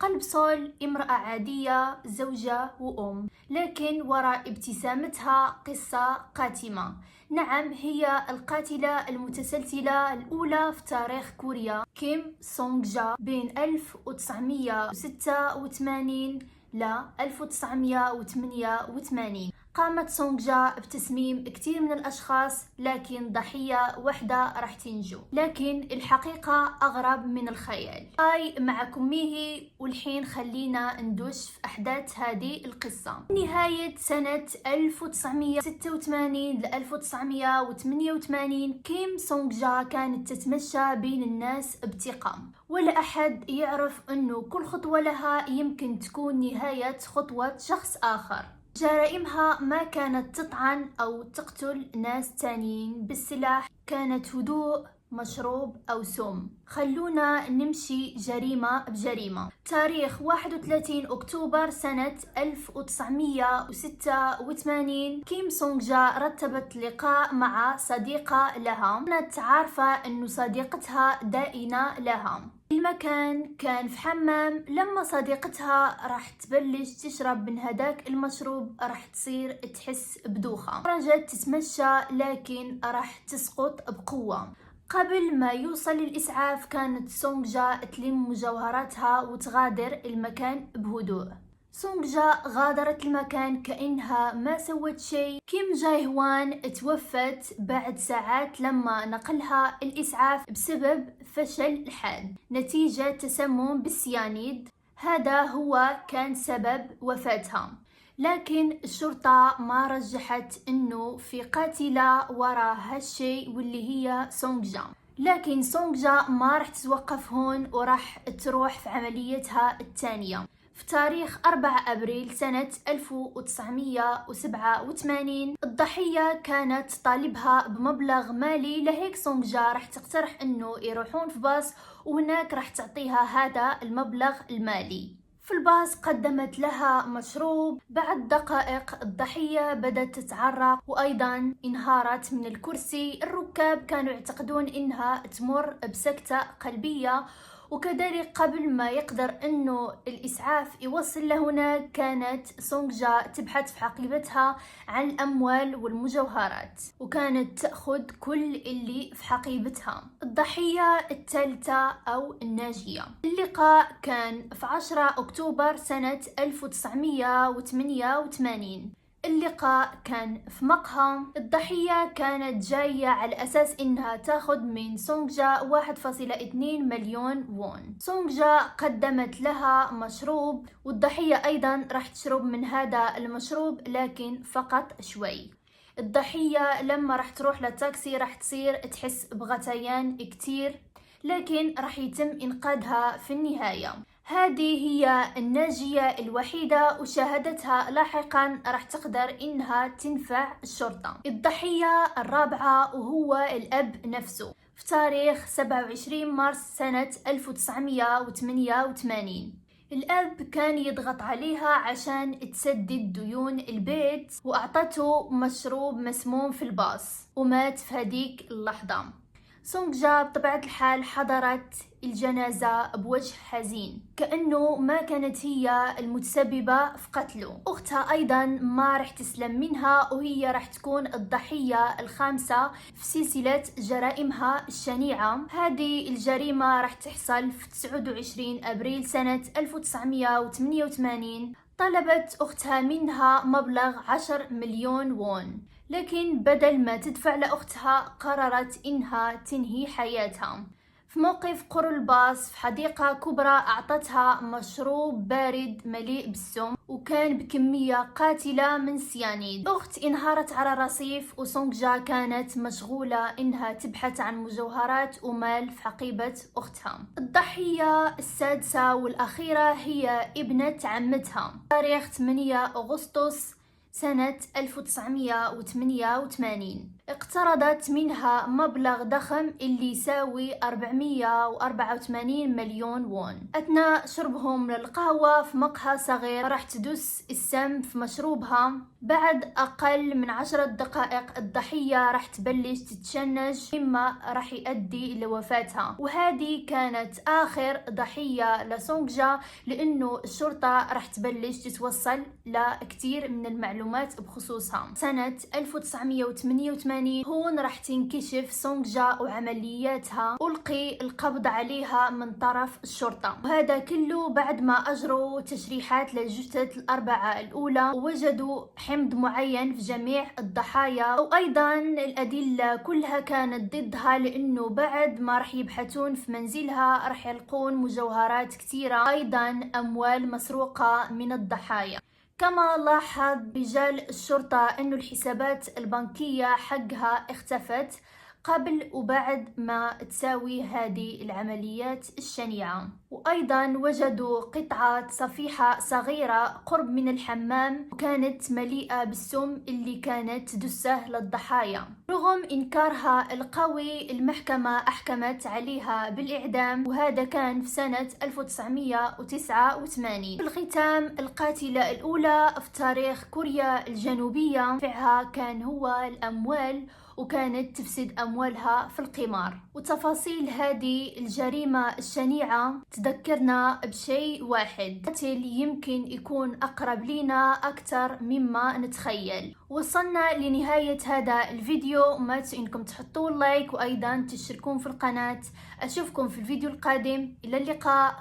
قلب سول امرأة عادية، زوجة وأم، لكن وراء ابتسامتها قصة قاتمة. نعم، هي القاتلة المتسلسلة الأولى في تاريخ كوريا، كيم سونغ جا، بين 1986 ل 1988. قامت سونغ جا بتسميم كتير من الأشخاص، لكن ضحية واحدة راح تنجو. لكن الحقيقة أغرب من الخيال. هاي معكم ميهي، والحين خلينا ندوش في أحداث هذه القصة. نهاية سنة 1986 ل 1988 كيم سونغ جا كانت تتمشى بين الناس بثقة، ولا أحد يعرف أنه كل خطوة لها يمكن تكون نهاية خطوة شخص آخر. جرائمها ما كانت تطعن أو تقتل ناس تانيين بالسلاح، كانت هدوء، مشروب أو سم. خلونا نمشي جريمة بجريمة. تاريخ 31 أكتوبر سنة 1986 كيم سونغ جا رتبت لقاء مع صديقة لها. كانت عارفة أنه صديقتها دائنة لها. المكان كان في حمام. لما صديقتها راح تبلش تشرب من هداك المشروب راح تصير تحس بدوخة. خرجت تتمشى لكن راح تسقط بقوة. قبل ما يوصل الإسعاف كانت سونغ جا تلم مجوهراتها وتغادر المكان بهدوء. سونغ جا غادرت المكان كأنها ما سوت شيء. كيم جاي هوان توفت بعد ساعات لما نقلها الإسعاف بسبب فشل الحاد نتيجة تسمم بالسيانيد. هذا هو كان سبب وفاتها، لكن الشرطة ما رجحت انه في قاتلة وراء هالشي واللي هي سونغ جا. لكن سونغ جا ما راح تتوقف هون وراح تروح في عمليتها الثانية. في تاريخ 4 أبريل سنة 1987 الضحية كانت طالبها بمبلغ مالي، لهيك سونغ جا راح تقترح انه يروحون في باص وهناك راح تعطيها هذا المبلغ المالي. في الباص قدمت لها مشروب. بعد دقائق الضحية بدأت تتعرق وأيضا انهارت من الكرسي. الركاب كانوا يعتقدون إنها تمر بسكتة قلبية، وكذلك قبل ما يقدر انه الاسعاف يوصل لهناك كانت سونغ جا تبحث في حقيبتها عن الاموال والمجوهرات، وكانت تاخذ كل اللي في حقيبتها. الضحيه الثالثه او الناجيه. اللقاء كان في 10 اكتوبر سنه 1988. اللقاء كان في مقهى. الضحية كانت جاية على أساس إنها تاخد من سونغ جا 1.2 مليون وون. سونغ جا قدمت لها مشروب، والضحية أيضا راح تشرب من هذا المشروب لكن فقط شوي. الضحية لما راح تروح للتاكسي راح تصير تحس بغثيان كتير، لكن راح يتم إنقاذها في النهاية. هذه هي الناجية الوحيدة، وشاهدتها لاحقا راح تقدر إنها تنفع الشرطة. الضحية الرابعة وهو الأب نفسه. في تاريخ 27 مارس سنة 1988 الأب كان يضغط عليها عشان تسدد ديون البيت، وأعطته مشروب مسموم في الباص ومات في هذيك اللحظة. سونغ جا بطبيعة الحال حضرت الجنازة بوجه حزين، كأنه ما كانت هي المتسببة في قتله. أختها أيضا ما رح تسلم منها، وهي رح تكون الضحية الخامسة في سلسلة جرائمها الشنيعة. هذه الجريمة رح تحصل في 29 أبريل سنة 1988. طلبت أختها منها مبلغ 10 مليون وون، لكن بدل ما تدفع لأختها قررت إنها تنهي حياتها. في موقف قرب الباص في حديقة كبرى أعطتها مشروب بارد مليء بالسم، وكان بكمية قاتلة من السيانيد. الأخت انهارت على رصيف، وسونغ جا كانت مشغولة إنها تبحث عن مجوهرات ومال في حقيبة أختها. الضحية السادسة والأخيرة هي ابنة عمتها. تاريخ 8 أغسطس سنة 1988 اقترضت منها مبلغ ضخم اللي يساوي 484 مليون وون. أثناء شربهم للقهوة في مقهى صغير راح تدس السم في مشروبها. بعد أقل من 10 دقائق الضحية راح تبلش تتشنج، مما راح يؤدي لوفاتها. وهذه كانت آخر ضحية لسونغجا، لأنه الشرطة راح تبلش تتوصل لكثير من المعلومات بخصوصها. سنة 1988 هون راح تنكشف سونغجا وعملياتها، ألقي القبض عليها من طرف الشرطة. وهذا كله بعد ما أجروا تشريحات لجثة الأربعة الأولى، ووجدوا حمض معين في جميع الضحايا. وأيضا الأدلة كلها كانت ضدها، لأنه بعد ما راح يبحثون في منزلها راح يلقون مجوهرات كثيرة، أيضا أموال مسروقة من الضحايا. كما لاحظ رجال الشرطة أن الحسابات البنكية حقها اختفت قبل وبعد ما تساوي هذه العمليات الشنيعة. وأيضا وجدوا قطعة صفيحة صغيرة قرب من الحمام، وكانت مليئة بالسم اللي كانت تدسه للضحايا. رغم إنكارها القوي المحكمة أحكمت عليها بالإعدام، وهذا كان في سنة 1989. في الختام، القاتلة الأولى في تاريخ كوريا الجنوبية دافعها كان هو الأموال، وكانت تفسد أموالها في القمار. وتفاصيل هذه الجريمة الشنيعة تذكرنا بشيء واحد: قتل يمكن يكون أقرب لنا أكثر مما نتخيل. وصلنا لنهاية هذا الفيديو، ما تنسوا إنكم تحطوا لايك وأيضا تشتركون في القناة. أشوفكم في الفيديو القادم، إلى اللقاء.